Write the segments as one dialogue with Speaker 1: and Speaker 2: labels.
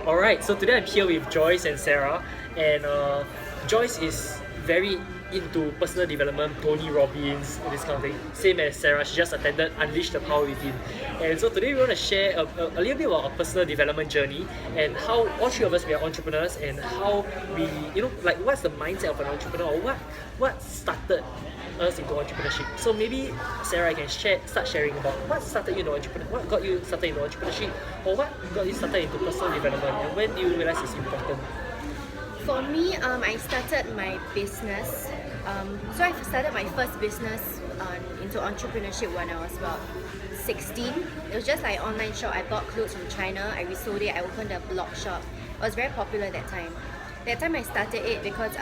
Speaker 1: Alright, so today I'm here with Joyce and Sarah, and Joyce is very into personal development, Tony Robbins, this kind of thing. Same as Sarah, she just attended Unleash the Power Within. And so today we want to share a little bit about our personal development journey and how all three of us we are entrepreneurs and how we, like what's the mindset of an entrepreneur or what started us into entrepreneurship. So maybe Sarah, I can start sharing about what started you into entrepreneurship, what got you started into entrepreneurship, or what got you started into personal development, and when do you realize it's important?
Speaker 2: For me, I started my business. So I started my first business into entrepreneurship when I was about 16. It was just like an online shop. I bought clothes from China, I resold it, I opened a blog shop. It was very popular at that time. That time I started it because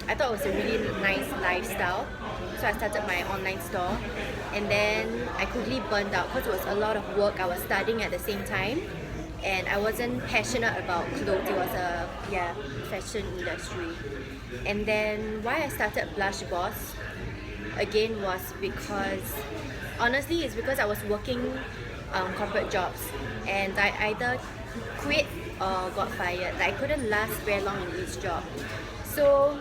Speaker 2: I thought it was a really nice lifestyle. So I started my online store, and then I quickly burned out because it was a lot of work. I was studying at the same time, and I wasn't passionate about clothes. It was a fashion industry. And then why I started Blush Boss again was because honestly it's because I was working corporate jobs, and I either quit or got fired. Like I couldn't last very long in each job. So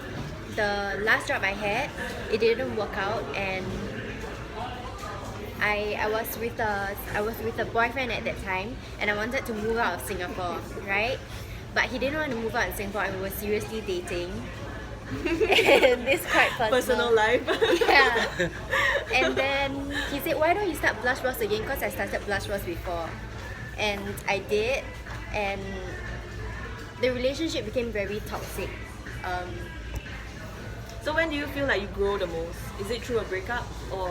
Speaker 2: the last job I had, it didn't work out, and I was with a boyfriend at that time, and I wanted to move out of Singapore, right? But he didn't want to move out in Singapore, and we were seriously dating. And this quite
Speaker 3: personal life.
Speaker 2: Yeah. And then he said, why don't you start Blush Boss again? Because I started Blush Boss before. And I did, and the relationship became very toxic.
Speaker 3: So when do you feel like you grow the most? Is it through a breakup or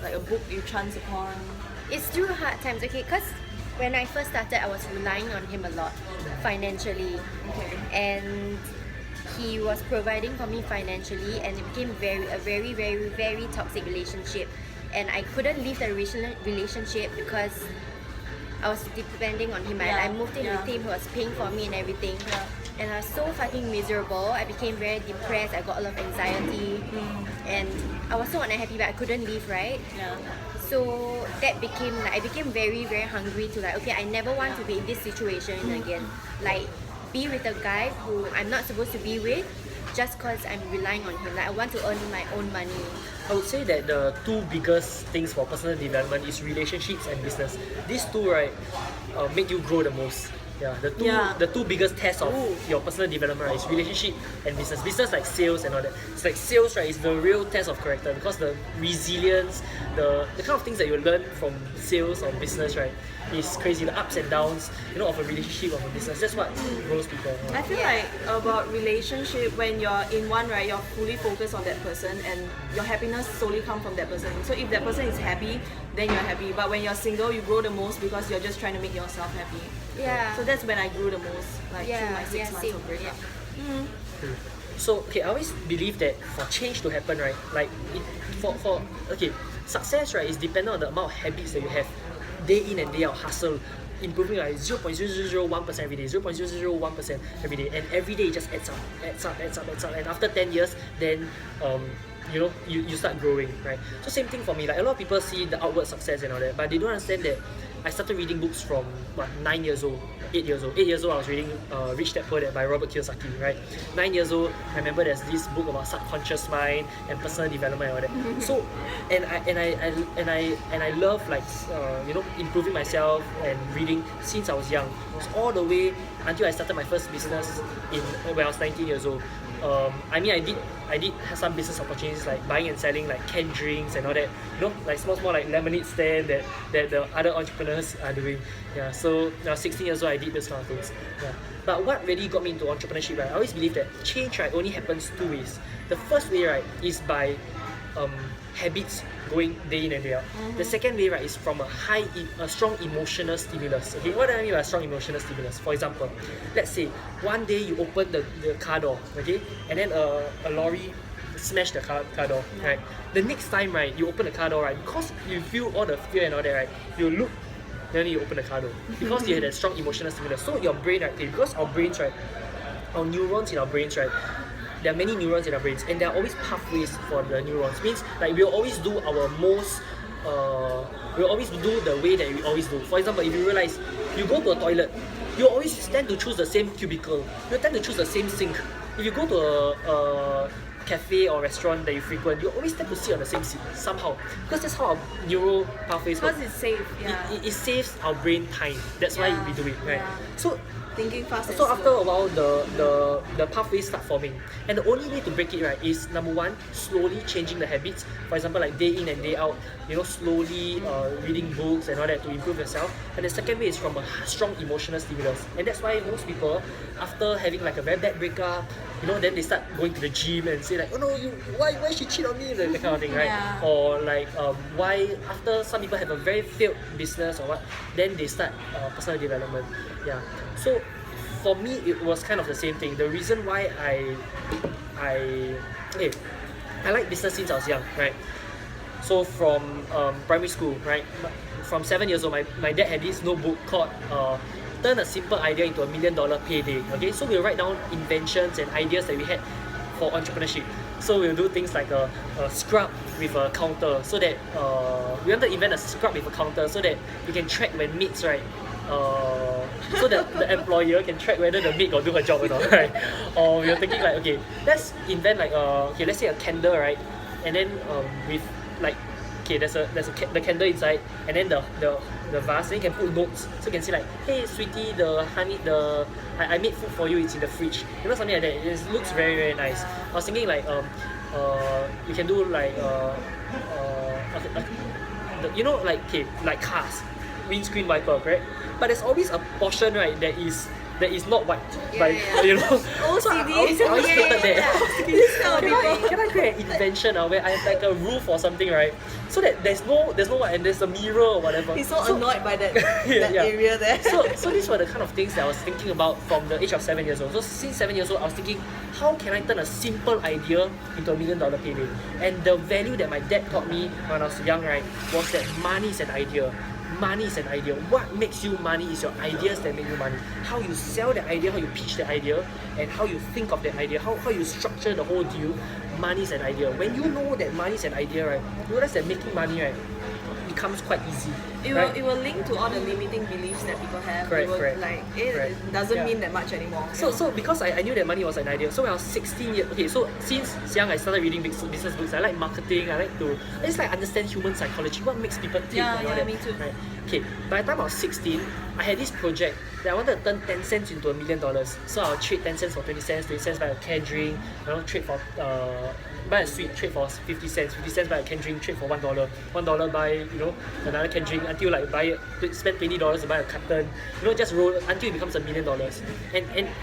Speaker 3: like a book you chance upon?
Speaker 2: It's through hard times, okay? Because when I first started, I was relying on him a lot financially.
Speaker 3: Okay.
Speaker 2: And he was providing for me financially, and it became a very, very, very toxic relationship. And I couldn't leave the relationship because I was depending on him. I moved in with him, he was paying for me and everything.
Speaker 3: Yeah.
Speaker 2: And I was so fucking miserable. I became very depressed. I got a lot of anxiety. And I was so unhappy, but I couldn't leave, right?
Speaker 3: Yeah.
Speaker 2: So that became like, I became very, very hungry to like, okay, I never want to be in this situation again. Like, be with a guy who I'm not supposed to be with just because I'm relying on him. Like, I want to earn my own money.
Speaker 1: I would say that the two biggest things for personal development is relationships and business. These two, right, make you grow the most. Yeah, the two biggest tests of your personal development, right, is relationship and business. Business like sales and all that. It's like sales, right, is the real test of character because the resilience, the kind of things that you learn from sales or business, right, is crazy. The ups and downs, of a relationship, of a business. That's what grows people.
Speaker 3: I feel like about relationship, when you're in one, right, you're fully focused on that person and your happiness solely comes from that person. So if that person is happy, then you're happy. But when you're single, you grow the most because you're just trying to make yourself happy.
Speaker 2: Yeah.
Speaker 3: So that's when I grew the most, like through my 6 months of breakup.
Speaker 1: So okay, I always believe that for change to happen, right, like success, right, is dependent on the amount of habits that you have, day in and day out, hustle, improving like 0.0001% every day, 0.001% every day, and every day it just adds up, and after 10 years, then you start growing, right? So same thing for me. Like a lot of people see the outward success and all that, but they don't understand that I started reading books from 9 years old, 8 years old. 8 years old I was reading Rich Dad Poor Dad by Robert Kiyosaki, right? 9 years old, I remember there's this book about subconscious mind and personal development and all that. So and I love like improving myself and reading since I was young. It was all the way until I started my first business when I was 19 years old. I did have some business opportunities like buying and selling like canned drinks and all that, like small like lemonade stand that the other entrepreneurs are doing. Yeah, so now 16 years old I did those kind of things. Yeah. But what really got me into entrepreneurship, right, I always believe that change, right, only happens two ways. The first way, right, is by habits going day in and day out. The second way, right, is from a strong emotional stimulus. Okay, what do I mean by strong emotional stimulus? For example, let's say one day you open the car door, okay, and then a lorry smashed the car door, right? The next time, right, you open the car door, right, because you feel all the fear and all that, right, you look, then you open the car door because you had that strong emotional stimulus. So your brain, right, because our brains, right, our neurons in our brains, right, there are many neurons in our brains, and there are always pathways for the neurons. Means like we'll always do our most we'll always do the way that we always do. For example, if you realize you go to a toilet you always tend to choose the same cubicle. You tend to choose the same sink. If you go to a cafe or restaurant that you frequent, you always tend to sit on the same seat somehow, because that's how our neural pathways work.
Speaker 3: Because it's safe, yeah.
Speaker 1: It saves our brain time. That's why we do it, right? So
Speaker 3: Thinking fast and
Speaker 1: so
Speaker 3: slow.
Speaker 1: after a while, the pathways start forming, and the only way to break it, right, is number one, slowly changing the habits. For example, like day in and day out, slowly reading books and all that to improve yourself. And the second way is from a strong emotional stimulus, and that's why most people, after having like a very bad breakup, then they start going to the gym and say like, oh no, why she cheat on me, that kind of thing, right?
Speaker 3: Yeah.
Speaker 1: Or like why after some people have a very failed business or what, then they start personal development. Yeah. So for me, it was kind of the same thing. The reason why I like business since I was young, right? So from primary school, right? From 7 years old, my dad had this notebook called Turn a Simple Idea into $1 Million Payday. Okay, so we'll write down inventions and ideas that we had for entrepreneurship. So we'll do things like a scrub with a counter, so that we want to invent a scrub with a counter so that we can track when mates, right? So that the employer can track whether the maid got do her job or not, right? Or we're thinking like, okay, let's invent like let's say a candle, right? And then with like, okay, there's the candle inside, and then the vase, then you can put notes, so you can say like, hey sweetie, the honey, I made food for you, it's in the fridge, something like that. It looks very, very nice. I was thinking like you can do like like, okay, like cars, windscreen wiper, correct? But there's always a portion, right, that is not white. Like,
Speaker 3: OCD.
Speaker 1: So I always hated that. Can I create an invention where I have like a roof or something, right? So that there's no white and there's a mirror or whatever.
Speaker 3: He's so annoyed by that area there.
Speaker 1: So these were the kind of things that I was thinking about from the age of 7 years old. So since 7 years old, I was thinking, how can I turn a simple idea into $1 million payday? And the value that my dad taught me when I was young, right, was that money is an idea. Money is an idea. What makes you money is your ideas that make you money. How you sell the idea, how you pitch the idea, and how you think of that idea, how you structure the whole deal. Money is an idea. When you know that money is an idea, right, you realize that making money, right, becomes quite easy.
Speaker 3: It will link to all the limiting beliefs that people have.
Speaker 1: Correct.
Speaker 3: Like it doesn't mean that much anymore.
Speaker 1: So because I knew that money was an idea, so when I was 16 years, okay, so since young I started reading business books. I like marketing. I just like understand human psychology, what makes people think and all that.
Speaker 3: Me too.
Speaker 1: Right? Okay, by the time I was 16, I had this project that I wanted to turn 10 cents into $1 million. So I'll trade 10 cents for 20 cents, 20 cents buy a canned drink, trade for buy a sweet, trade for 50 cents, 50 cents buy a canned drink, trade for $1, $1 buy another canned drink, until like spend $20 to buy a carton, just roll until it becomes $1 million.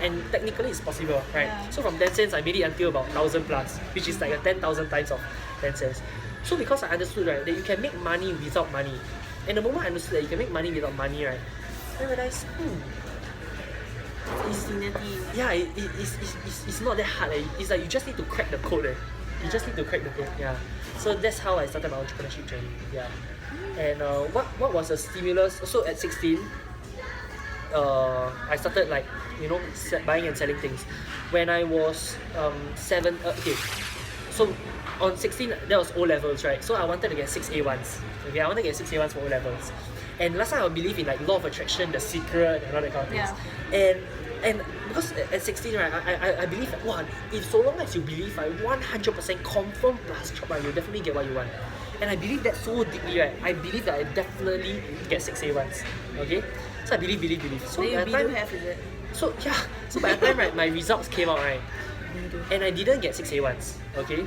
Speaker 1: And technically it's possible, right?
Speaker 3: Yeah.
Speaker 1: So from 10 cents I made it until about 1,000 plus, which is like a 10,000 times of 10 cents. So because I understood, right, that you can make money without money, and the moment I understood that you can make money without money, right, I realized, yeah, it's not that hard. It's like you just need to crack the code. You just need to crack the code. Yeah. So that's how I started my entrepreneurship journey. Yeah. And what was the stimulus? So at 16, I started like buying and selling things. When I was 7, okay. So on 16, that was O levels, right? So I wanted to get 6 A1s. Okay, I wanted to get 6 A1s for O levels. And last time I believed in like law of attraction, The Secret, and all that kind of things.
Speaker 3: Yeah.
Speaker 1: And because at 16, right, I believe that, wow, if so long as you believe, 100% confirm plus chop, you'll definitely get what you want. And I believe that so deeply, right? I believe that I definitely get 6 A1s. Okay? So I believe. So
Speaker 3: then
Speaker 1: by the time,
Speaker 3: have, is it?
Speaker 1: So yeah, so by the time, right, my results came out, right, and I didn't get 6 A1s. Okay?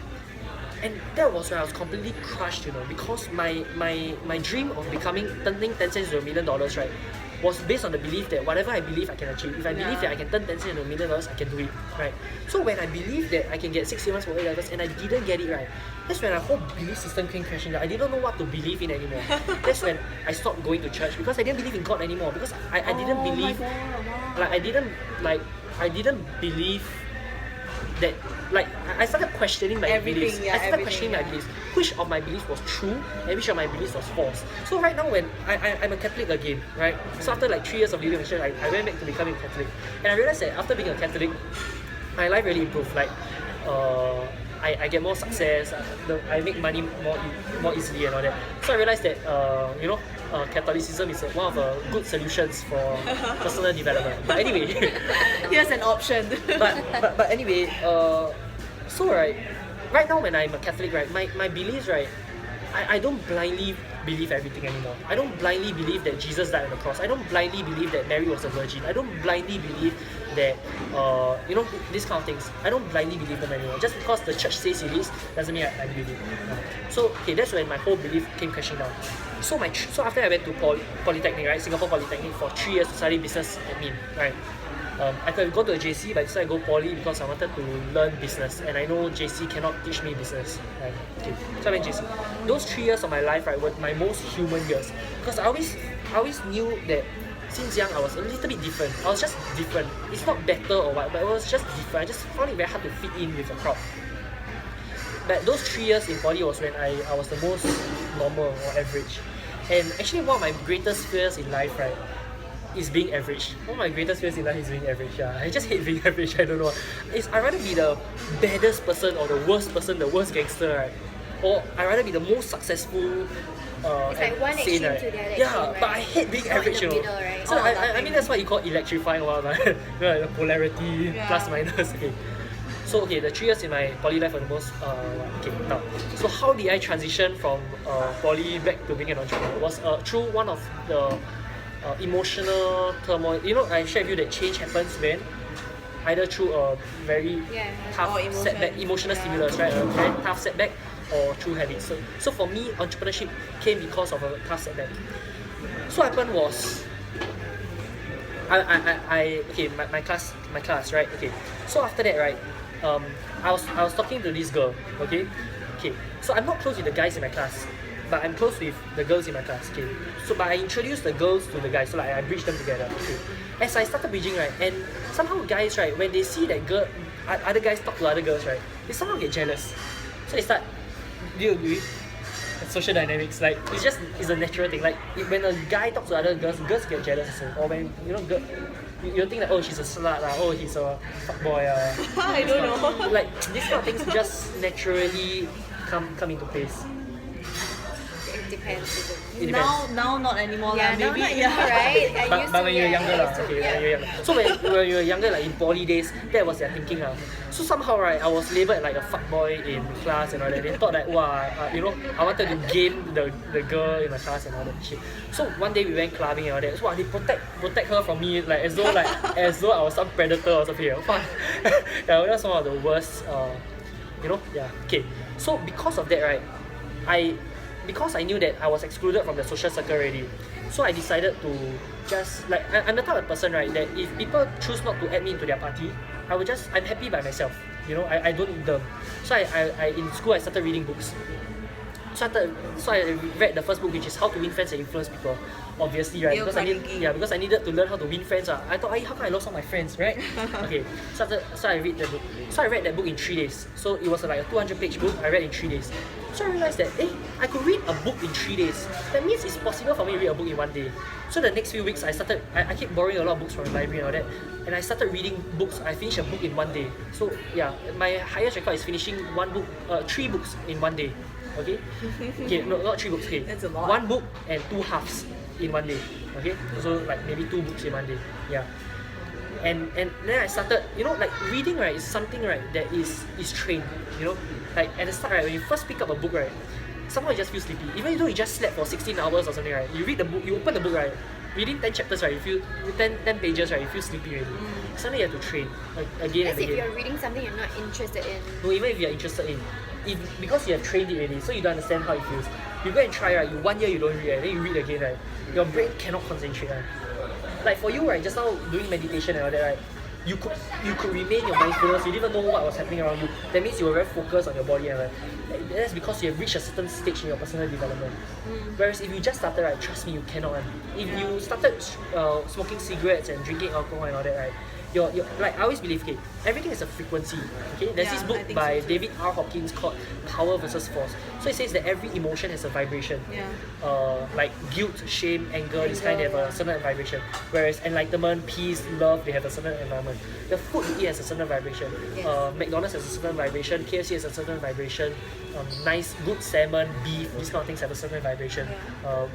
Speaker 1: And that was when I was completely crushed, because my dream of turning 10 cents into $1 million, right, was based on the belief that whatever I believe I can achieve. If I believe that I can turn 10 cents into $1 million, I can do it, right? So when I believe that I can get 6 A1s for A levels and I didn't get it, right, that's when our whole belief system came crashing down. I didn't know what to believe in anymore. That's when I stopped going to church, because I didn't believe in God anymore, because I didn't believe, I didn't believe that, like, I started questioning my beliefs. I started questioning my beliefs. Which of my beliefs was true and which of my beliefs was false. So right now, when I'm a Catholic again, right? So after like 3 years of living in the church, I went back to becoming a Catholic. And I realized that after being a Catholic, my life really improved. Like, I get more success, I make money more easily and all that. So I realized that, Catholicism is one of the good solutions for personal development. But anyway,
Speaker 3: Here's an option.
Speaker 1: but anyway, so right now when I'm a Catholic, right, my beliefs, right, I don't blindly believe everything anymore. I don't blindly believe that Jesus died on the cross. I don't blindly believe that Mary was a virgin. I don't blindly believe that these kind of things. I don't blindly believe them anymore. Just because the church says it is doesn't mean I believe it. So okay, that's when my whole belief came crashing down. So after I went to Polytechnic, right, Singapore Polytechnic for 3 years to study business admin, right. I could have gone to a JC, but I decided to go Poly because I wanted to learn business, and I know JC cannot teach me business. Right? Okay, so I went JC. Those 3 years of my life, right, were my most human years, because I always knew that since young I was a little bit different. I was just different. It's not better or what, but it was just different. I just found it very hard to fit in with the crowd. But those 3 years in Poly was when I was the most normal or average. And actually, one of my greatest fears in life, right, is being average. One of my greatest fears in life is being average. Yeah, I just hate being average. I don't know. I'd rather be the baddest person or the worst person, the worst gangster, right? Or I'd rather be the most successful.
Speaker 2: It's like one extreme
Speaker 1: right?
Speaker 2: to the other
Speaker 1: Yeah,
Speaker 2: extreme,
Speaker 1: but I
Speaker 2: right?
Speaker 1: hate being
Speaker 2: Not
Speaker 1: average,
Speaker 2: in the
Speaker 1: you know.
Speaker 2: middle, right?
Speaker 1: So I mean that's what you call electrifying, right? The polarity, plus minus. Okay. So okay, the 3 years in my poly life were the most okay. Now, so how did I transition from poly back to being an entrepreneur? Was through one of the emotional turmoil. You know, I shared with you that change happens when either through a very tough setback, emotional stimulus, right? A very tough setback, or through habits. So for me, entrepreneurship came because of a tough setback. So what happened was, my class, right? Okay. So after that, right, I was talking to this girl, okay. So I'm not close with the guys in my class, but I'm close with the girls in my class, okay. So but I introduced the girls to the guys, so like I bridged them together, okay. As I started bridging, right, and somehow guys, right, when they see that other guys talk to other girls, right, they somehow get jealous. So they start, do you agree? Social dynamics, like it's a natural thing. Like when a guy talks to other girls get jealous also. Or when you think that, oh, she's a slut, oh, he's a fuckboy.
Speaker 3: I don't know.
Speaker 1: Like these kind of things just naturally come into place.
Speaker 2: It depends.
Speaker 1: It depends.
Speaker 3: Now not anymore.
Speaker 2: Yeah, now
Speaker 3: maybe.
Speaker 2: not anymore, right? I
Speaker 1: But
Speaker 2: used
Speaker 1: when
Speaker 2: to,
Speaker 1: you're younger,
Speaker 2: I used to,
Speaker 1: okay, when you're younger. So when you were younger, like in poly days, that was their thinking. So somehow, right, I was labelled like a fuckboy in class and all that. They thought that, wow, I wanted to game the girl in my class and all that shit. So one day we went clubbing and all that. So wow, they protect her from me, like as though I was some predator or something. Yeah, that's one of the worst. Okay. So because of that, right, because I knew that I was excluded from the social circle already, so I decided to just, like, I'm the type of person, right, that if people choose not to add me into their party, I'm happy by myself, I don't need them. So I in school I started reading books. So I read the first book, which is How to Win Friends and Influence People. Obviously, right? Because I needed to learn how to win friends. I thought, how can I lose all my friends, right? Okay. So I read the book. So I read that book in 3 days. So it was like a 200-page book. I read in 3 days. So I realized that, I could read a book in 3 days. That means it's possible for me to read a book in 1 day. So the next few weeks, I kept borrowing a lot of books from the library and all that. And I started reading books. I finished a book in 1 day. So yeah, my highest record is finishing 3 books in 1 day. Okay, no, not 3 books. Okay,
Speaker 3: that's a lot.
Speaker 1: 1 book and 2 halves in 1 day. Okay, so like maybe 2 books in 1 day. Yeah, and then I started, like reading, right, is something, right, that is trained. Like at the start, right, when you first pick up a book, right, somehow you just feel sleepy. Even though you just slept for 16 hours or something, right, you read the book, you open the book, right, reading 10 chapters, right, you feel 10 pages, right, you feel sleepy already. Something you have to train again
Speaker 2: As
Speaker 1: and
Speaker 2: if
Speaker 1: again.
Speaker 2: you're reading something you're not interested in.
Speaker 1: No, even if you're interested in, because you have trained it already, so you don't understand how it feels. You go and try, right, 1 year you don't read, right, then you read again, right, your brain cannot concentrate, right. Like for you, right, just now doing meditation and all that, right, you could remain your mindfulness, you didn't even know what was happening around you. That means you were very focused on your body, right. That's because you have reached a certain stage in your personal development. Whereas if you just started, right, trust me, you cannot. If you started smoking cigarettes and drinking alcohol and all that, right, you're like, I always believe, okay, everything has a frequency. Okay, there's this book by David R. Hawkins called Power versus Force. So it says that every emotion has a vibration. Like guilt, shame, anger, this kind, they have a certain vibration. Whereas enlightenment, peace, love, they have a certain environment. The food you eat has a certain vibration. McDonald's has a certain vibration. KFC has a certain vibration. Nice, good salmon, beef, these kind of things have a certain vibration.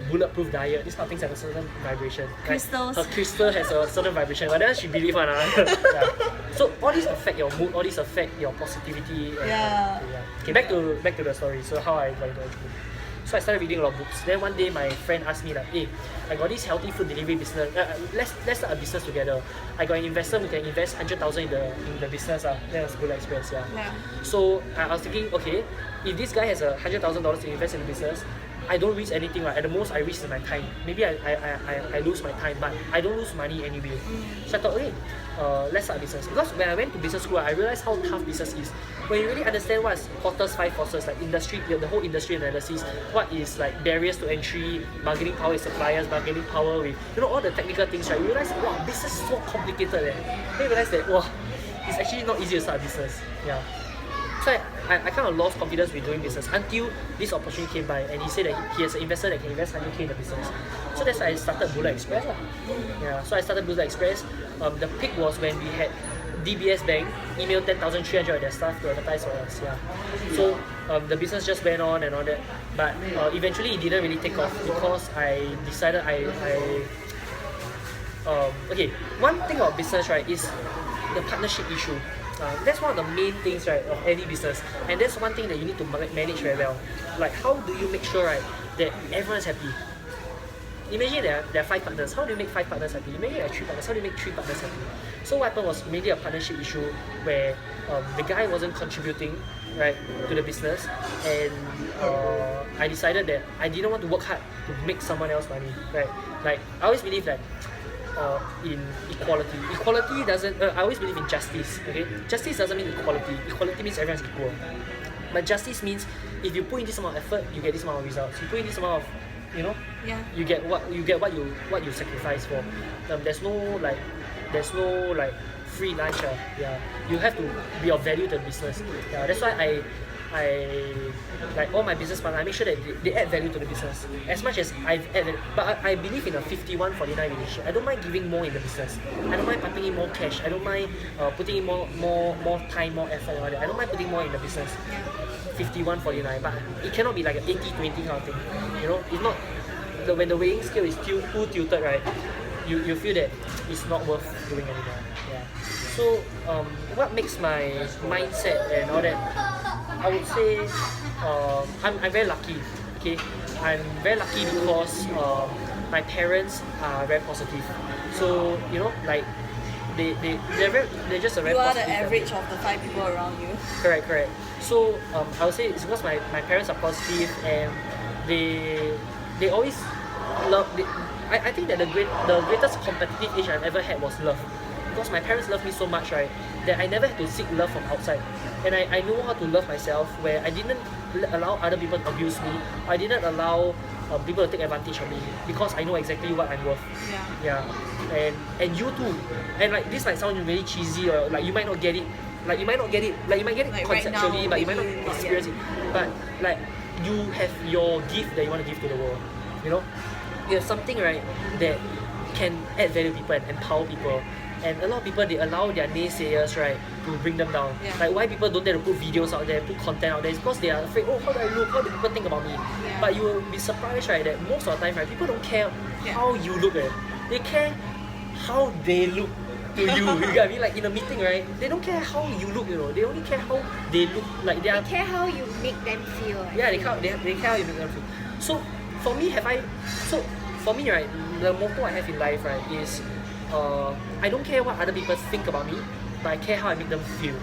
Speaker 1: Bulletproof diet, these kind of things have a certain vibration.
Speaker 3: Crystals.
Speaker 1: Her crystal has a certain vibration, but then she believe one. Yeah. So all these affect your mood, all these affect your positivity. Okay, back to the story. So how I got into entrepreneurship. So I started reading a lot of books. Then one day my friend asked me like, hey, I got this healthy food delivery business. Let's start a business together. I got an investor who can invest 100,000 in the business. That was good experience. So I was thinking, okay, if this guy has $100,000 to invest in the business, I don't risk anything. Right? At the most, I risk my time. Maybe I lose my time, but I don't lose money anyway. So I thought, okay, let's start a business. Because when I went to business school, I realized how tough business is. When you really understand what's Porter's 5 forces, like industry, the whole industry analysis, what is like barriers to entry, bargaining power with suppliers, bargaining power with, all the technical things, right? You realize, wow, business is so complicated. Then you realize that, wow, it's actually not easy to start a business. Yeah. So I kind of lost confidence with doing business until this opportunity came by, and he said that he has an investor that can invest 100k in the business. So that's why I started Bullet Express. Yeah, so I started Bullet Express. The peak was when we had DBS Bank email 10,300 of their staff to advertise for us. Yeah. So the business just went on and all that, but eventually it didn't really take off because I decided okay, one thing about business, right, is the partnership issue. That's one of the main things, right, of any business, and that's one thing that you need to manage very well. Like, how do you make sure, right, that everyone's happy? Imagine there are 5 partners. How do you make 5 partners happy? Imagine there are 3 partners. How do you make 3 partners happy? So what happened was mainly a partnership issue where the guy wasn't contributing, right, to the business, and I decided that I didn't want to work hard to make someone else money, right? Like, I always believe that in equality. Equality doesn't. I always believe in justice. Okay, justice doesn't mean equality. Equality means everyone's equal. But justice means if you put in this amount of effort, you get this amount of results. You put in this amount of, you get what you sacrifice for. There's no free lunch. You have to be of value to the business. That's why I like all my business partners, I make sure that they add value to the business as much as I've added. But I believe in a 51-49 relationship. I don't mind giving more in the business. I don't mind pumping in more cash. I don't mind putting in more time, more effort and all that. I don't mind putting more in the business. 51-49, but it cannot be like an 80-20 kind of thing. It's not when the weighing scale is too tilted, right? You feel that it's not worth doing anymore. So what makes my mindset and all that, I would say I'm very lucky. Okay, I'm very lucky because my parents are very positive. So like they're just a very positive.
Speaker 3: You are the average of the 5 people around you.
Speaker 1: Correct. So I would say it's because my parents are positive, and they always love. I think that the greatest competitive edge I've ever had was love. Because my parents love me so much, right, that I never had to seek love from outside. And I know how to love myself, where I didn't allow other people to abuse me. I didn't allow people to take advantage of me, because I know exactly what I'm worth. And you too. And like, this might sound really cheesy, or like you might not get it. Like you might get it like conceptually, right now, but you might not experience it. But like, you have your gift that you want to give to the world. You have something, right, that can add value to people and empower people. And a lot of people, they allow their naysayers, right, to bring them down. Like, why people don't dare to put videos out there, put content out there, is because they are afraid, how do I look, how do people think about me? But you will be surprised, right, that most of the time, right, people don't care how you look, they care how they look to you. You get what I mean? Like, in a meeting, right, they don't care how you look, they only care how they look. Like, they
Speaker 2: care how you make them feel.
Speaker 1: They care how you make them feel. So for me, right, the motto I have in life, right, is I don't care what other people think about me, but I care how I make them feel.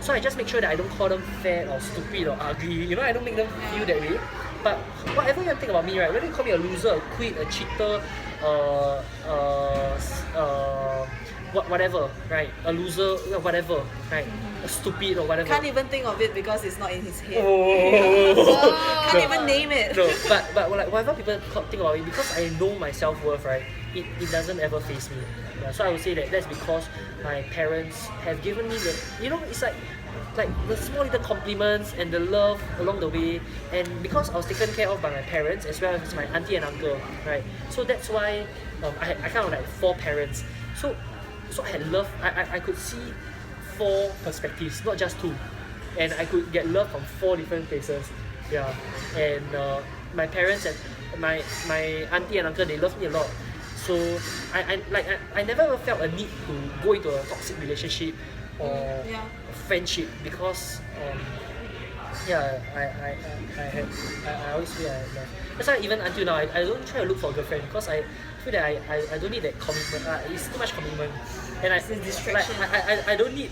Speaker 1: So I just make sure that I don't call them fat or stupid or ugly. I don't make them feel that way. But whatever you think about me, right, whether you call me a loser, a quit, a cheater, whatever, right, a loser, whatever, right, a stupid or whatever.
Speaker 3: Can't even think of it because it's not in his head. Can't even name it.
Speaker 1: No, but like, whatever people think about me, because I know my self-worth, right, it doesn't ever faze me. So I would say that that's because my parents have given me the, it's like the small little compliments and the love along the way. And because I was taken care of by my parents as well as my auntie and uncle, right, so that's why I kind of like 4 parents. So I had love. I could see 4 perspectives, not just 2, and I could get love from 4 different places. Yeah, and my parents and my auntie and uncle, they love me a lot. So I never ever felt a need to go into a toxic relationship or friendship because I always feel I had love. That's why even until now I don't try to look for a girlfriend because I feel that I don't need that commitment. It's too much commitment, and
Speaker 3: It's a distraction.
Speaker 1: I don't need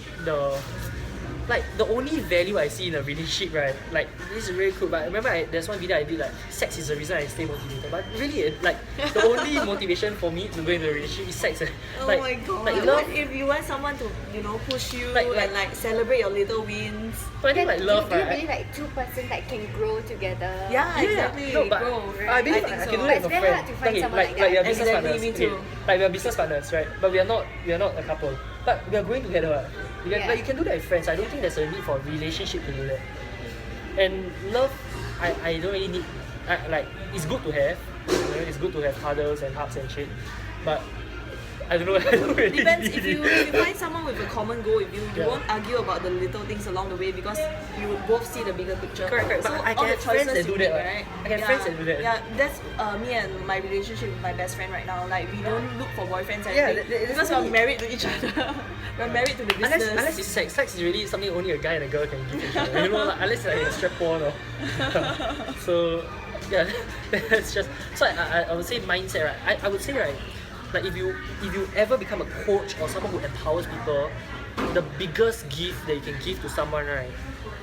Speaker 1: the only value I see in a relationship, right? Like, this is really cool. But I remember there's one video I did, like, sex is the reason I stay motivated. But really, the only motivation for me to go into a relationship is sex.
Speaker 3: Oh
Speaker 1: Like,
Speaker 3: my god.
Speaker 1: like,
Speaker 3: What if you want someone to, push you and celebrate your little wins?
Speaker 1: But I think like love,
Speaker 2: do you
Speaker 1: right?
Speaker 2: believe like 2 persons like can grow together?
Speaker 3: Yeah, exactly.
Speaker 1: No, but
Speaker 3: Grow,
Speaker 1: I
Speaker 3: right?
Speaker 1: believe
Speaker 3: I think
Speaker 1: I
Speaker 3: so.
Speaker 1: can do
Speaker 2: But
Speaker 1: that
Speaker 2: it's
Speaker 1: with a
Speaker 2: very
Speaker 1: friend.
Speaker 2: hard to find someone
Speaker 1: like
Speaker 2: like that.
Speaker 1: we are business
Speaker 3: Exactly,
Speaker 1: partners.
Speaker 3: me too.
Speaker 1: Like we are business partners, right? But we are not a couple. But we are growing together. Right? Like you can do that with friends. I don't think there's a need for a relationship to do that. And love, I don't really need. Like, it's good to have. It's good to have cuddles and hugs and shit. But I don't know. I don't really
Speaker 3: Depends
Speaker 1: need
Speaker 3: if you find someone with a common goal with you, you won't argue about the little things along the way because you will both see the bigger picture.
Speaker 1: Correct.
Speaker 3: So
Speaker 1: But I
Speaker 3: all
Speaker 1: can
Speaker 3: the
Speaker 1: have friends
Speaker 3: choices
Speaker 1: that do
Speaker 3: you
Speaker 1: that,
Speaker 3: make,
Speaker 1: right?
Speaker 3: right?
Speaker 1: I can have friends that do that.
Speaker 3: Yeah, that's me and my relationship with my best friend right now. Like, we don't look for boyfriends and
Speaker 1: Yeah,
Speaker 3: everything
Speaker 1: that's
Speaker 3: because we're
Speaker 1: really-
Speaker 3: married to each other. We're married to the business.
Speaker 1: Unless it's sex. Sex is really something only a guy and a girl can give each other. Like, unless like a strap-on or so yeah, that's just so I would say mindset, right? I would say, right, like if you ever become a coach or someone who empowers people, the biggest gift that you can give to someone, right,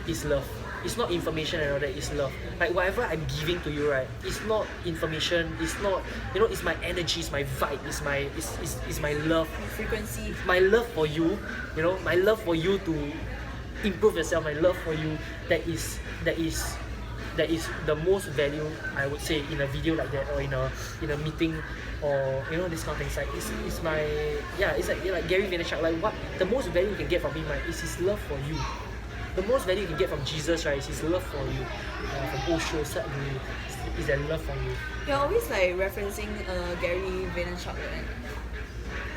Speaker 1: is love. It's not information and all that, it's love. Like whatever I'm giving to you, right, it's not information, it's not, it's my energy, it's my vibe, it's my love.
Speaker 3: Frequency.
Speaker 1: My love for you, my love for you to improve yourself, my love for you that is the most value, I would say, in a video like that or in a meeting or this kind of things. Like it's my it's like Gary Vaynerchuk, like what the most value you can get from him, right, is his love for you. The most value you can get from Jesus, right, is his love for you. From Osho, Sadhguru, is their love for you.
Speaker 3: You're always like referencing Gary Vaynerchuk, right?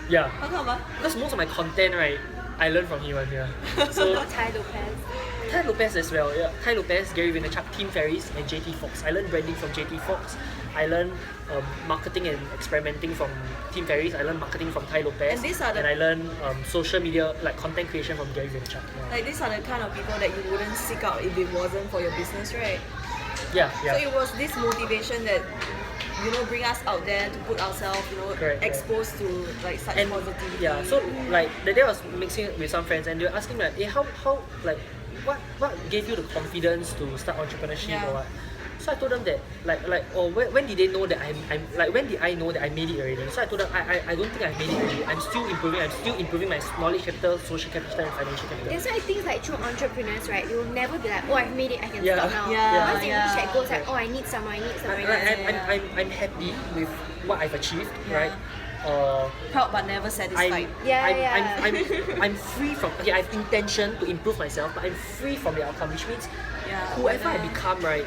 Speaker 1: Yeah.
Speaker 3: How come?
Speaker 1: Because most of my content, right, I learned from him. So
Speaker 2: Tai Lopez.
Speaker 1: Tai Lopez as well, yeah. Tai Lopez, Gary Vaynerchuk, Tim Ferriss, and JT Fox. I learned branding from JT Fox. I learned marketing and experimenting from Tim Ferriss. I learned marketing from Tai Lopez.
Speaker 3: And these are
Speaker 1: I learned social media, like content creation, from Gary Vaynerchuk.
Speaker 3: Like, these are the kind of people that you wouldn't seek out if it wasn't for your business, right?
Speaker 1: Yeah.
Speaker 3: So it was this motivation that bring us out there to put ourselves,
Speaker 1: Correct.
Speaker 3: exposed to like such
Speaker 1: And
Speaker 3: positivity.
Speaker 1: yeah, so like the day I was mixing it with some friends and they were asking like, how like what gave you the confidence to start entrepreneurship or what? So I told them that when did they know that I'm like, when did I know that I made it already? So I told them I don't think I've made it already. I'm still improving my knowledge capital, social capital, and financial capital.
Speaker 2: That's why I think like true entrepreneurs, right, they will never be like, oh, I've made it, I can
Speaker 1: Yeah.
Speaker 2: stop now.
Speaker 3: Yeah.
Speaker 2: Once they reach that goal, it's like, oh, I need some.
Speaker 1: I'm happy with what I've achieved, right?
Speaker 3: Proud but never satisfied.
Speaker 1: I'm free from, I have intention to improve myself, but I'm free from the outcome, which means whoever I become, right,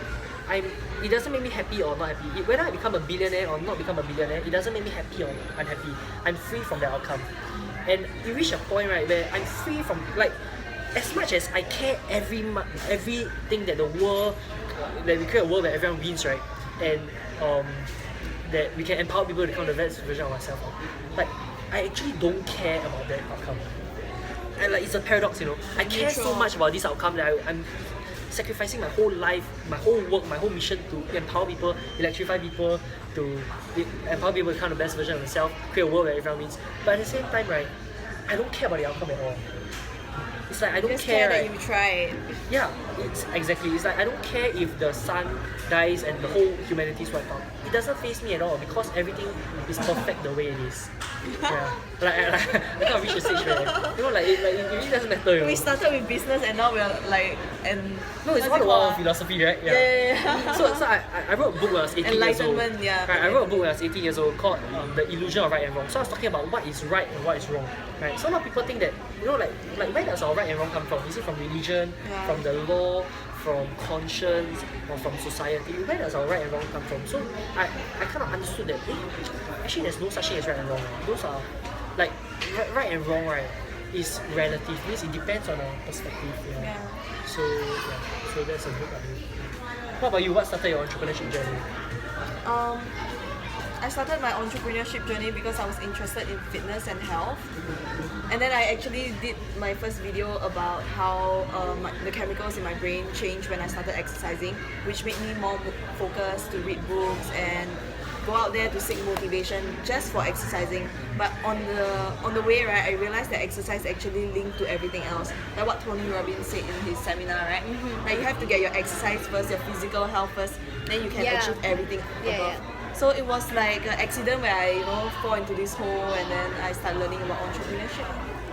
Speaker 1: it doesn't make me happy or not happy. Whether I become a billionaire or not become a billionaire, it doesn't make me happy or unhappy. I'm free from the outcome. And you reach a point, right, where I'm free from, like, as much as I care everything that the world, that we create a world where everyone wins, right, and that we can empower people to become the best version of ourselves. Like, I actually don't care about that outcome. And like, it's a paradox, I care so much about this outcome that I'm sacrificing my whole life, my whole work, my whole mission to empower people, electrify people, to empower people to become the best version of themselves, create a world where everyone wins. But at the same time, right, I don't care about the outcome at all. It's like I don't
Speaker 3: Just
Speaker 1: care,
Speaker 3: that
Speaker 1: right?
Speaker 3: you tried.
Speaker 1: Yeah, it's exactly. It's like I don't care if the sun dies and the whole humanity is wiped out. It doesn't faze me at all because everything is perfect the way it is. Yeah, I can't reach a stage where it really doesn't matter.
Speaker 3: We started with business and now we're like, and
Speaker 1: No, it's all about philosophy, right?
Speaker 3: Yeah.
Speaker 1: So I wrote a book when I was 18 years old.
Speaker 3: Enlightenment, yeah.
Speaker 1: Right, I wrote a book when I was 18 years old called The Illusion of Right and Wrong. So I was talking about what is right and what is wrong. Right. So a lot of people think that, like where does our right and wrong come from? Is it from religion, from the law, from conscience, or from society? Where does our right and wrong come from? So I kind of understood that actually there's no such thing as right and wrong. like right and wrong, right, is relative. Means it depends on our perspective.
Speaker 3: Yeah.
Speaker 1: So that's a good idea. What about you? What started your entrepreneurship journey?
Speaker 3: I started my entrepreneurship journey because I was interested in fitness and health. And then I actually did my first video about how the chemicals in my brain changed when I started exercising, which made me more focused to read books and go out there to seek motivation just for exercising. But on the way, right, I realized that exercise actually linked to everything else. Like what Tony Robbins said in his seminar, right? Like you have to get your exercise first, your physical health first, then you can achieve everything above. So it was like an accident where I, fall into this hole, and then I started learning about entrepreneurship.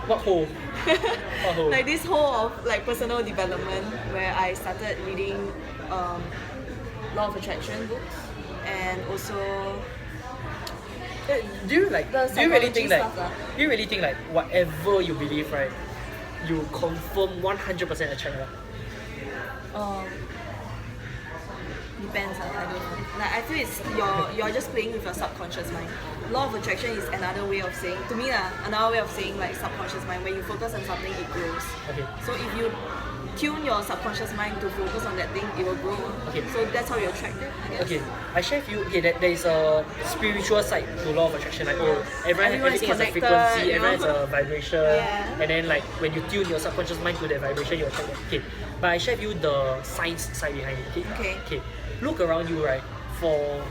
Speaker 1: What hole? What hole?
Speaker 3: Like this whole of like personal development, where I started reading law of attraction books, and also
Speaker 1: do you really think
Speaker 3: stuff,
Speaker 1: do you really think like whatever you believe, right, you confirm 100% attract?
Speaker 3: Depends, I don't know. Like I feel it's you're just playing with your subconscious mind. Law of attraction is another way of saying, to me another way of saying like subconscious mind. When you focus on something, it grows.
Speaker 1: Okay.
Speaker 3: So if you tune your subconscious mind to focus on that thing, it will grow.
Speaker 1: Okay.
Speaker 3: So that's how you attract it, I guess.
Speaker 1: Okay, I share with you. Okay, there is a spiritual side to law of attraction. Like
Speaker 3: Everyone is
Speaker 1: everything has a
Speaker 3: connected,
Speaker 1: frequency, everyone has a vibration,
Speaker 3: Yeah.
Speaker 1: and then like when you tune your subconscious mind to that vibration, you attract that. Okay, but I share with you the science side behind it. Okay. Look around you, right, for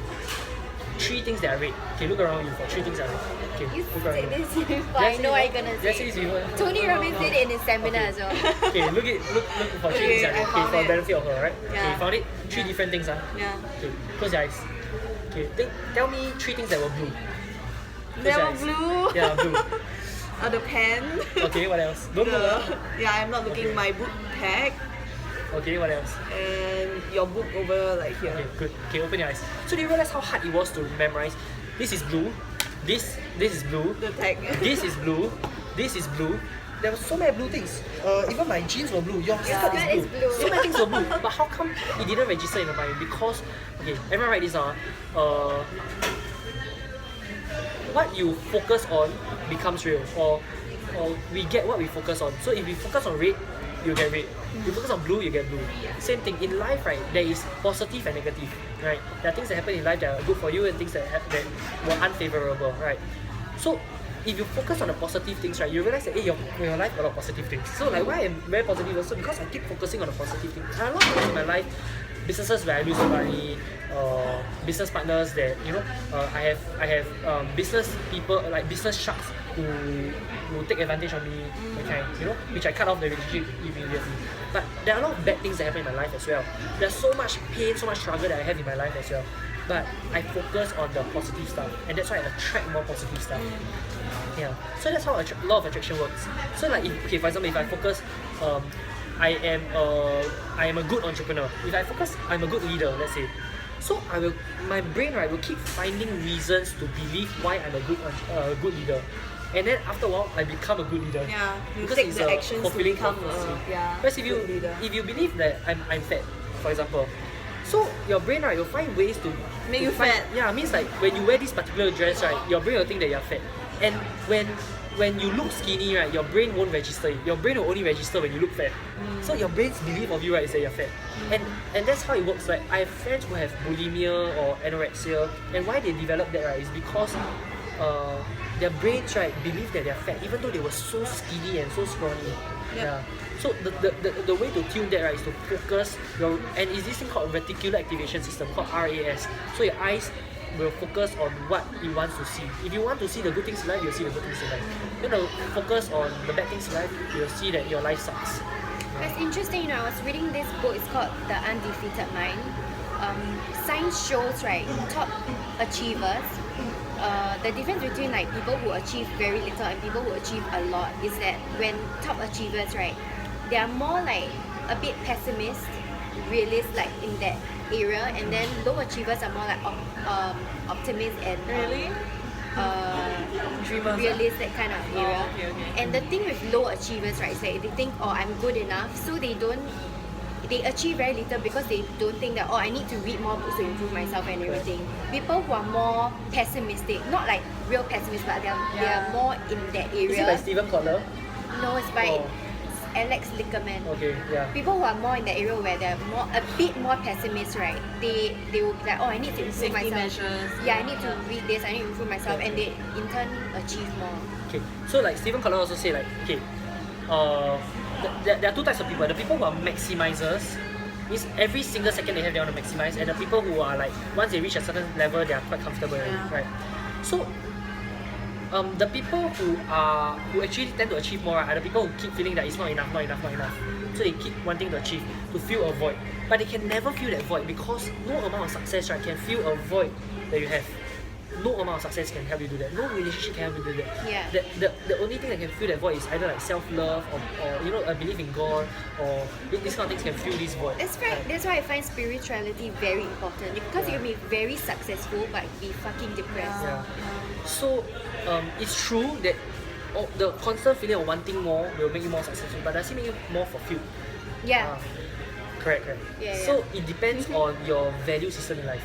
Speaker 1: 3 things that are red. Okay, look around you for 3 things that are red. Okay,
Speaker 2: You
Speaker 1: look around
Speaker 2: said
Speaker 1: you.
Speaker 2: this before. I know what you're gonna
Speaker 1: Let's
Speaker 2: say.
Speaker 1: say this before.
Speaker 2: Tony Robbins did it in his seminar as well.
Speaker 1: Okay, look for 3 things that are red.
Speaker 3: I
Speaker 1: Okay,
Speaker 3: found
Speaker 1: for the
Speaker 3: it.
Speaker 1: benefit of her, right? Okay,
Speaker 3: Yeah.
Speaker 1: you found it? 3 different things,
Speaker 3: Yeah.
Speaker 1: Okay, close your eyes. Okay, tell me 3 things that were blue. Close
Speaker 3: They
Speaker 1: your
Speaker 3: were
Speaker 1: eyes.
Speaker 3: blue.
Speaker 1: Yeah, blue.
Speaker 3: The pen.
Speaker 1: Okay, what else? Don't look.
Speaker 3: Yeah, I'm not looking.
Speaker 1: Okay.
Speaker 3: My book tag
Speaker 1: Okay, what else?
Speaker 3: and your book over like here.
Speaker 1: Okay, good. Okay, open your eyes. So do you realize how hard it was to memorize? This is blue. This is blue.
Speaker 3: The tag.
Speaker 1: This is blue. This is blue. There were so many blue things. Even my jeans were blue. Your skirt
Speaker 2: skirt
Speaker 1: is
Speaker 2: is
Speaker 1: blue.
Speaker 2: blue.
Speaker 1: So many things were blue. But how come it didn't register in the mind? Because, okay, everyone write this down. What you focus on becomes real, or we get what we focus on. So if we focus on red, you get red. You focus on blue, you get blue. Same thing in life, right? There is positive and negative, right? There are things that happen in life that are good for you and things that were unfavorable, right? So if you focus on the positive things, right, you realize that your life got a lot of positive things. So like why I'm very positive also because I keep focusing on the positive things. And a lot of things in my life, businesses where I lose money, business partners that I have business people like business sharks who take advantage of me, which I cut off the relationship immediately. But there are a lot of bad things that happen in my life as well. There's so much pain, so much struggle that I have in my life as well. But I focus on the positive stuff, and that's why I attract more positive stuff. Yeah. So that's how law of attraction works. So like, for example, if I focus, I am a good entrepreneur. If I focus, I'm a good leader. Let's say. So my brain, right, will keep finding reasons to believe why I'm a good leader. And then after a while, I become a good leader.
Speaker 3: Yeah, you
Speaker 1: because
Speaker 3: take
Speaker 1: it's
Speaker 3: the
Speaker 1: a
Speaker 3: actions to
Speaker 1: fulfilling
Speaker 3: become
Speaker 1: prophecy.
Speaker 3: Whereas
Speaker 1: Whereas
Speaker 3: good leader.
Speaker 1: if you believe that I'm fat, for example, so your brain, right, will find ways to
Speaker 3: Make you
Speaker 1: find,
Speaker 3: fat.
Speaker 1: Yeah, means like when you wear this particular dress, right, your brain will think that you're fat. And when you look skinny, right, your brain won't register it. Your brain will only register when you look fat. So your brain's belief of you, right, is that you're fat. And that's how it works. Like I have friends who have bulimia or anorexia, and why they develop that, right, is because their brains, right, believe that they're fat, even though they were so skinny and so scrawny.
Speaker 3: Yep.
Speaker 1: Yeah. So the way to tune that, right, is to focus and is this thing called reticular activation system called RAS. So your eyes will focus on what it wants to see. If you want to see the good things in life, you'll see the good things in life. You know, focus on the bad things in life, you'll see that your life sucks.
Speaker 2: It's interesting, I was reading this book, it's called The Undefeated Mind. Science shows, right, top achievers, the difference between like people who achieve very little and people who achieve a lot is that when top achievers, right, they are more like a bit pessimist, realist, like in that area, and then low achievers are more like optimist and
Speaker 3: Really? Dreamers.
Speaker 2: realist, that kind of area.
Speaker 3: Okay.
Speaker 2: And the thing with low achievers, right, is that they think, oh, I'm good enough, so they don't they achieve very little because they don't think that, oh, I need to read more books to improve myself and everything. People who are more pessimistic, not like real pessimists, but they are more in that area.
Speaker 1: Is it by Stephen Kotler?
Speaker 2: No, it's by
Speaker 1: Oh.
Speaker 2: Alex Lickerman.
Speaker 1: Okay, yeah.
Speaker 2: People who are more in that area where they're a bit more pessimist, right? They will be like, oh, I need to improve
Speaker 3: Safety
Speaker 2: myself.
Speaker 3: measures.
Speaker 2: Yeah, I need to read this. I need to improve myself, and they in turn achieve more.
Speaker 1: Okay, so like Stephen Kotler also say like, okay, there are two types of people. The people who are maximizers, means every single second they have they want to maximize, and the people who are like, once they reach a certain level, they are quite comfortable, right? So the people who actually tend to achieve more are the people who keep feeling that it's not enough. So they keep wanting to achieve, to fill a void. But they can never fill that void because no amount of success, right, can fill a void that you have. No amount of success can help you do that. No relationship can help you do that.
Speaker 2: Yeah.
Speaker 1: The only thing that can fill that void is either like self-love or you know, a belief in God, or these kind of things can fill this void.
Speaker 2: That's right. That's why I find spirituality very important, because you can be very successful but be fucking depressed.
Speaker 1: Yeah. So it's true that the constant feeling of wanting more will make you more successful, but does it make you more fulfilled?
Speaker 2: Yeah.
Speaker 1: Correct.
Speaker 2: Yeah,
Speaker 1: So it depends on your value system in life.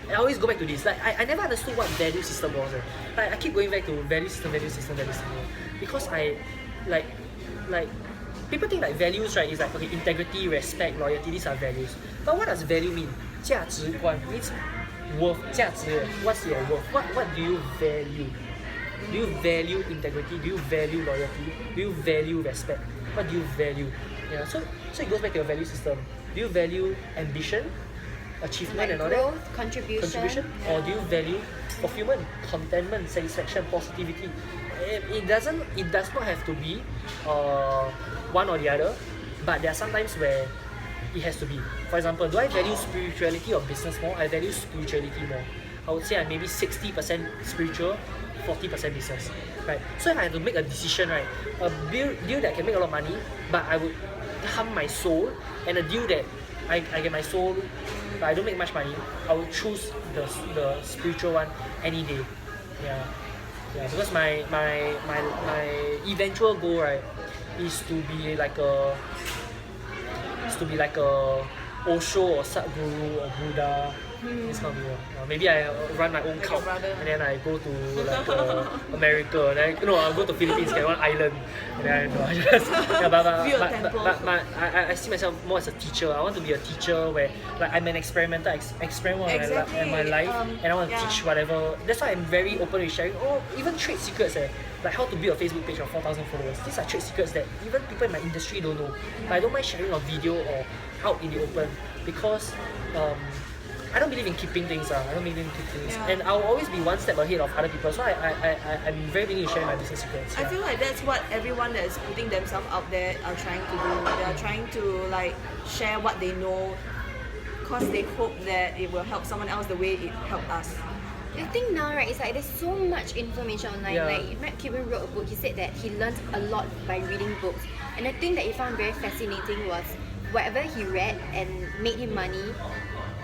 Speaker 1: I always go back to this. Like I never understood what value system was. Like I keep going back to value system. Because I like people think like values, right, is like, okay, integrity, respect, loyalty, these are values. But what does value mean? 价值观 means worth, 价值. What's your worth? What do you value? Do you value integrity? Do you value loyalty? Do you value respect? What do you value? Yeah. So it goes back to your value system. Do you value ambition, achievement,
Speaker 2: Like
Speaker 1: and all
Speaker 2: growth,
Speaker 1: that?
Speaker 2: contribution.
Speaker 1: Or do you value fulfillment, contentment, satisfaction, positivity? It does not have to be one or the other, but there are sometimes where it has to be. For example, do I value spirituality or business more? I value spirituality more. I would say I'm maybe 60% spiritual, 40% business, right? So if I had to make a decision, right, a deal that can make a lot of money, but I would harm my soul, and a deal that I get my soul, but I don't make much money, I would choose the spiritual one any day. Yeah, because my eventual goal, right, is to be like a Osho or Sadhguru or Buddha. This kind of people. Maybe I run my own cult, and then I go to like America, and I'll go to Philippines, get one island, and then I just I see myself more as a teacher. I want to be a teacher where like I'm an experimenter, experiment in my life, and I want to teach whatever. That's why I'm very open with sharing. Even trade secrets, like how to build a Facebook page of 4,000 followers. These are trade secrets that even people in my industry don't know. But I don't mind sharing a video or out in the open because I don't believe in keeping things. And I'll always be one step ahead of other people. So I'm very willing to share my business secrets.
Speaker 3: I feel like that's what everyone that is putting themselves out there are trying to do. They are trying to like share what they know, because they hope that it will help someone else the way it helped us.
Speaker 2: I think now, right, it's like there's so much information online.
Speaker 1: Yeah.
Speaker 2: Like Matt Cuban wrote a book. He said that he learned a lot by reading books, and the thing that he found very fascinating was whatever he read and made him money,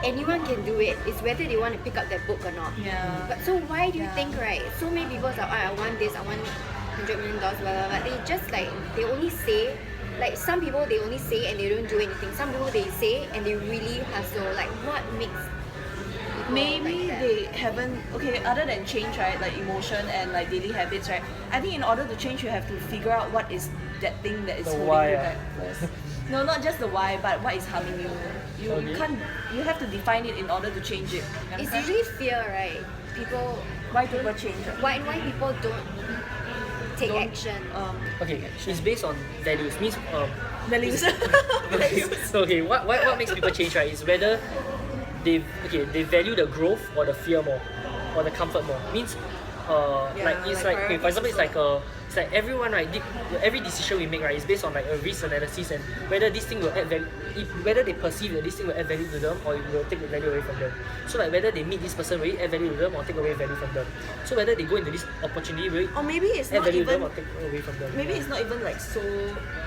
Speaker 2: anyone can do it. It's whether they want to pick up that book or not.
Speaker 3: Yeah.
Speaker 2: But so why do you think, right? So many people are like, I want this, I want $100 million, blah blah blah. They just like they only say. Like some people they only say and they don't do anything. Some people they say and they really hustle. Like what makes people
Speaker 3: Maybe
Speaker 2: like that?
Speaker 3: they haven't, okay, other than change, right, like emotion and like daily habits, right, I think in order to change you have to figure out what is that thing that is
Speaker 1: The
Speaker 3: holding
Speaker 1: why,
Speaker 3: you back first. No, not just the why, but what is harming you. You can't, you have to define it in order to change it. You
Speaker 2: It's
Speaker 3: understand?
Speaker 2: usually fear, right? People
Speaker 3: Why people change.
Speaker 2: why people don't take
Speaker 3: Don't,
Speaker 2: action.
Speaker 1: Okay, it's based on values. Means
Speaker 3: Values.
Speaker 1: okay, what makes people change, right, is whether they value the growth or the fear more, or the comfort more. Means like it's like, okay, for example, it's like everyone, right, every decision we make, right, is based on like a risk analysis and whether this thing will add value, whether they perceive that this thing will add value to them or it will take the value away from them. So like whether they meet this person will it add value to them or take away value from them. So whether they go into this opportunity will it
Speaker 3: Or maybe it's
Speaker 1: add
Speaker 3: not
Speaker 1: value to them
Speaker 3: even,
Speaker 1: or take away from them.
Speaker 3: maybe it's not even like so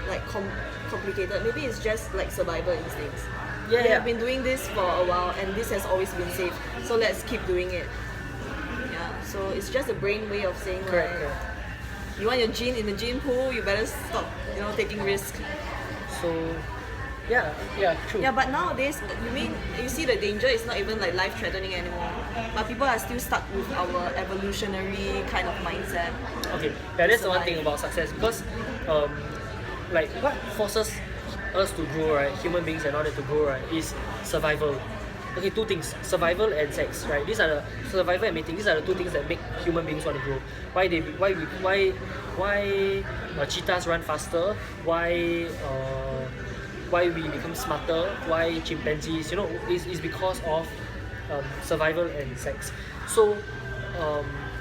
Speaker 3: like complicated. Maybe it's just like survival instincts. We have been doing this for a while and this has always been safe. So let's keep doing it. Yeah. So it's just a brain way of saying
Speaker 1: Correct.
Speaker 3: you want your gene in the gene pool, you better stop, taking risk.
Speaker 1: So Yeah, true.
Speaker 3: Yeah, but nowadays, you see the danger is not even like life-threatening anymore. But people are still stuck with our evolutionary kind of mindset.
Speaker 1: Okay, yeah, that's the one thing about success because, like what forces us to grow, right? Human beings and all that to grow, right? Is survival. Okay, two things: survival and sex, right? These are the survival and mating. These are the two things that make human beings want to grow. Why cheetahs run faster? Why we become smarter? Why chimpanzees? You know, is because of survival and sex. So,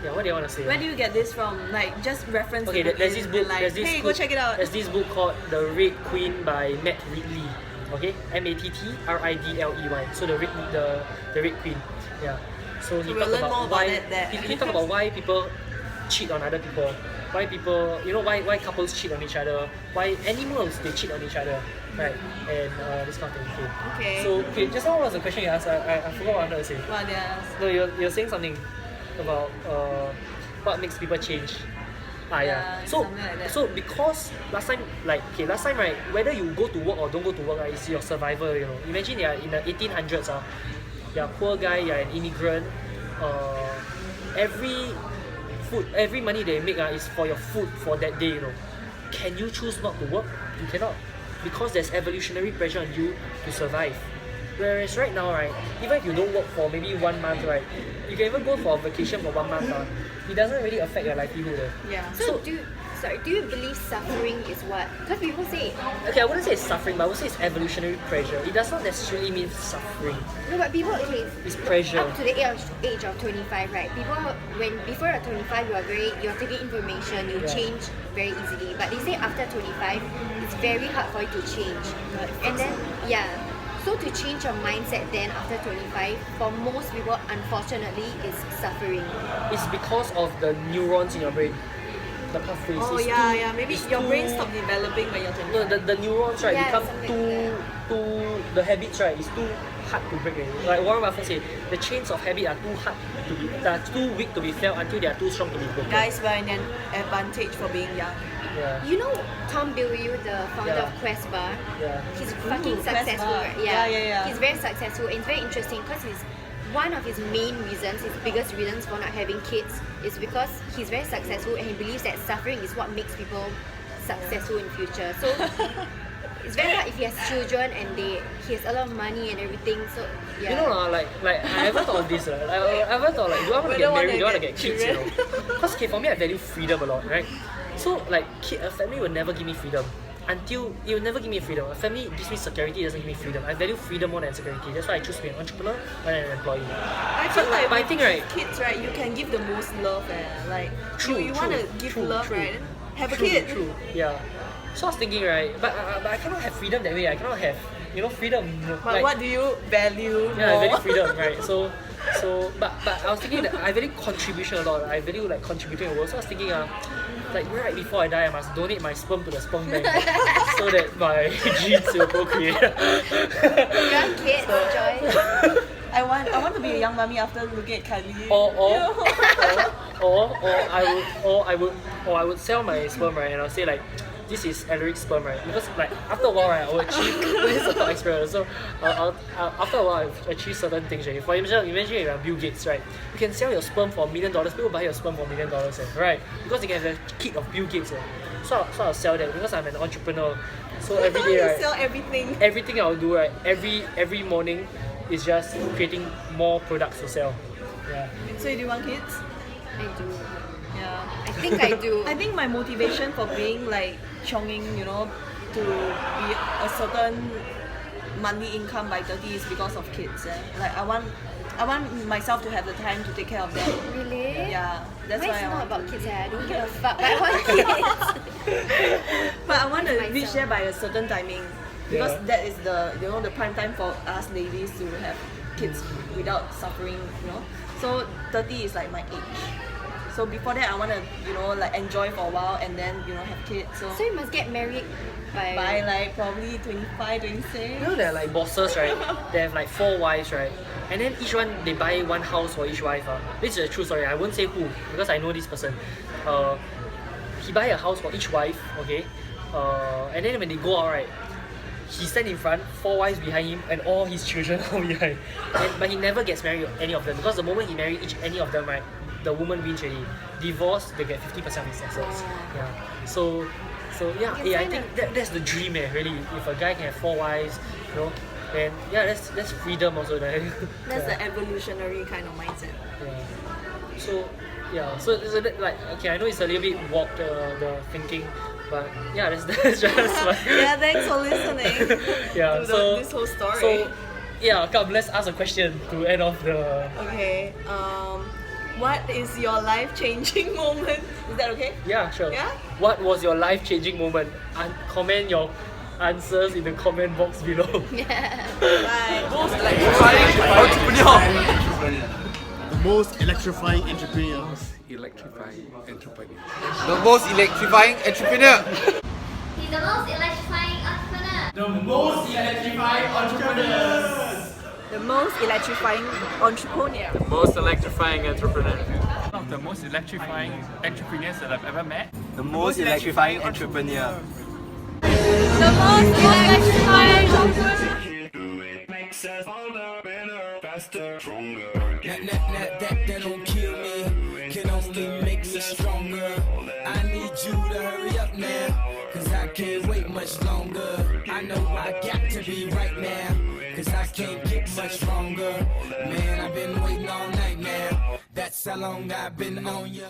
Speaker 1: yeah, what do you want to say?
Speaker 3: Where do you get this from? Like, just reference.
Speaker 1: Okay, there's this book.
Speaker 3: Like,
Speaker 1: There's this
Speaker 3: hey,
Speaker 1: book,
Speaker 3: go check it out.
Speaker 1: There's this book called The Red Queen by Matt Ridley. Okay, MATTRIDLEY. So the Red Queen. Yeah. So he
Speaker 3: We'll
Speaker 1: talked
Speaker 3: learn more
Speaker 1: about
Speaker 3: about
Speaker 1: why
Speaker 3: it there.
Speaker 1: he talked about why people cheat on other people. Why people, why couples cheat on each other. Why animals they cheat on each other, right? And this kind of thing.
Speaker 3: Okay.
Speaker 1: So just now what was the question you asked? I forgot what I wanted to say.
Speaker 3: Well, yeah.
Speaker 1: No, you're saying something about what makes people change.
Speaker 3: Yeah,
Speaker 1: So
Speaker 3: something like that.
Speaker 1: so because last time right, whether you go to work or don't go to work, right, it's your survival. You know, imagine you're in the 1800s. You're a poor guy. You're an immigrant. Every money they make is for your food for that day. You know, can you choose not to work? You cannot, because there's evolutionary pressure on you to survive. Whereas right now, right, even if you don't work for maybe 1 month, right, you can even go for a vacation for 1 month. It doesn't really affect your livelihood.
Speaker 3: Yeah.
Speaker 2: So do you believe suffering is what? Because people say
Speaker 1: Okay, I wouldn't say it's suffering, but I would say it's evolutionary pressure. It does not necessarily mean suffering.
Speaker 2: no, but people
Speaker 1: It's pressure.
Speaker 2: up to the age of 25, right? People before you're 25, you're taking information, you
Speaker 1: Yeah.
Speaker 2: change very easily. But they say after 25, it's very hard for you to change. And then so to change your mindset then after 25, for most people, unfortunately, is suffering.
Speaker 1: It's because of the neurons in your brain, the pathways.
Speaker 3: Oh,
Speaker 1: It's
Speaker 3: yeah. Maybe
Speaker 1: it's
Speaker 3: your brain
Speaker 1: too-
Speaker 3: stopped developing when you're 25.
Speaker 1: No, the neurons, right,
Speaker 2: Yeah,
Speaker 1: become
Speaker 2: something
Speaker 1: too the habits, right, is too hard to break. Like Warren Buffett said, the chains of habit are too weak to be felt until they are too strong to be broken.
Speaker 3: Guys, we're in an advantage for being young.
Speaker 1: Yeah.
Speaker 2: You know Tom Bilyeu, the founder
Speaker 1: Yeah.
Speaker 2: of Quest Bar?
Speaker 1: Yeah.
Speaker 2: He's fucking
Speaker 3: Quest
Speaker 2: successful,
Speaker 3: Bar.
Speaker 2: right?
Speaker 3: Yeah.
Speaker 2: He's very successful, and it's very interesting because one of his main reasons, his biggest reasons for not having kids is because he's very successful and he believes that suffering is what makes people successful in future. So it's very hard if he has children and he has a lot of money and everything. So yeah.
Speaker 1: You know, like I ever thought of this. Like, I ever thought like, do I want to get married? Do I want to get kids? You know, because for me, I value freedom a lot, right? So like, a family will never give me freedom. Until it will never give me freedom. A family gives me security, it doesn't give me freedom. I value freedom more than security. That's why I choose to be an entrepreneur rather than an employee.
Speaker 3: I feel like
Speaker 1: but I
Speaker 3: with
Speaker 1: think, right,
Speaker 3: kids, right, you can give the most love. Like,
Speaker 1: True,
Speaker 3: you want to give love,
Speaker 1: true.
Speaker 3: right? Have a
Speaker 1: True,
Speaker 3: kid.
Speaker 1: True, yeah. So I was thinking, right, but I cannot have freedom that way. I cannot have, freedom.
Speaker 3: But
Speaker 1: like,
Speaker 3: what do you value
Speaker 1: yeah, I
Speaker 3: more?
Speaker 1: value freedom, right? So, but I was thinking that I value contribution a lot. I value like contributing to the world. So I was thinking, like right before I die, I must donate my sperm to the sperm bank so that my genes will procreate.
Speaker 2: You want kids, Joyce?
Speaker 3: I want to be a young mommy after looking at Kylie.
Speaker 1: or I would sell my sperm, right, and I'll say like, this is Alaric's sperm, right? Because like after a while, right, I will achieve. This is a thought experiment. So after a while, I've achieved certain things. Right? For imagine you're Bill Gates, right? You can sell your sperm for $1 million. People buy your sperm for $1 million, right? Because they can have a kid of Bill Gates. So I'll sell that because I'm an entrepreneur. So every day,
Speaker 3: You
Speaker 1: right,
Speaker 3: sell everything.
Speaker 1: everything I'll do, right, every morning is just creating more products to sell. Yeah.
Speaker 3: So do you want kids?
Speaker 2: I do.
Speaker 3: Yeah.
Speaker 2: I think I do.
Speaker 3: I think my motivation for being like chonging, to be a certain monthly income by 30 is because of kids. Like I want myself to have the time to take care of them.
Speaker 2: Really?
Speaker 3: Yeah, that's
Speaker 2: Mine's
Speaker 3: why I
Speaker 2: not
Speaker 3: want.
Speaker 2: about kids. I don't give a fuck. But I want kids.
Speaker 3: But I want to
Speaker 2: Myself.
Speaker 3: reach there by a certain timing because
Speaker 1: Yeah.
Speaker 3: that is the prime time for us ladies to have kids without suffering. So 30 is like my age. So before that, I want to like enjoy for a while and then have kids. So
Speaker 2: So you must get married by
Speaker 3: like probably 25, 26.
Speaker 1: You know there are like bosses, right? They have like 4 wives, right? And then each one they buy one house for each wife. This is a true story. I won't say who because I know this person. He buy a house for each wife, okay? And then when they go out, right, he stand in front, 4 wives behind him, and all his children are behind. But he never gets married with any of them because the moment he marry any of them, right, the woman wins already. Divorce, they get 50% of his assets. Yeah. So yeah, I think that's the dream, really. If a guy can have 4 wives, you know, then yeah, that's freedom also. Right?
Speaker 3: That's the evolutionary kind of mindset.
Speaker 1: Yeah. So that, like, okay, I know it's a little bit warped, the thinking, but yeah, that's just like
Speaker 3: Yeah, thanks for listening.
Speaker 1: Yeah,
Speaker 3: to this whole story.
Speaker 1: So yeah, come, let's ask a question to end off the.
Speaker 3: Okay. What is your life-changing moment? Is that okay?
Speaker 1: Yeah, sure.
Speaker 3: Yeah?
Speaker 1: What was your life-changing moment? Comment your answers in the comment box below.
Speaker 3: Bye.
Speaker 4: The most electrifying entrepreneur.
Speaker 5: Electrifying entrepreneur. The most electrifying entrepreneur.
Speaker 6: He's the most electrifying entrepreneur.
Speaker 7: The most electrifying entrepreneurs.
Speaker 3: The most electrifying entrepreneur.
Speaker 7: Most electrifying entrepreneur. One of the most electrifying entrepreneurs that I've ever met.
Speaker 8: The most electrifying entrepreneur.
Speaker 3: The most electrifying entrepreneur.
Speaker 9: That don't kill me, can only make us stronger. I need you to hurry up now, cause I can't wait much longer. I know I got to be right now, cause I can't get much stronger. Man, I've been waiting all night now, that's how long I've been on ya.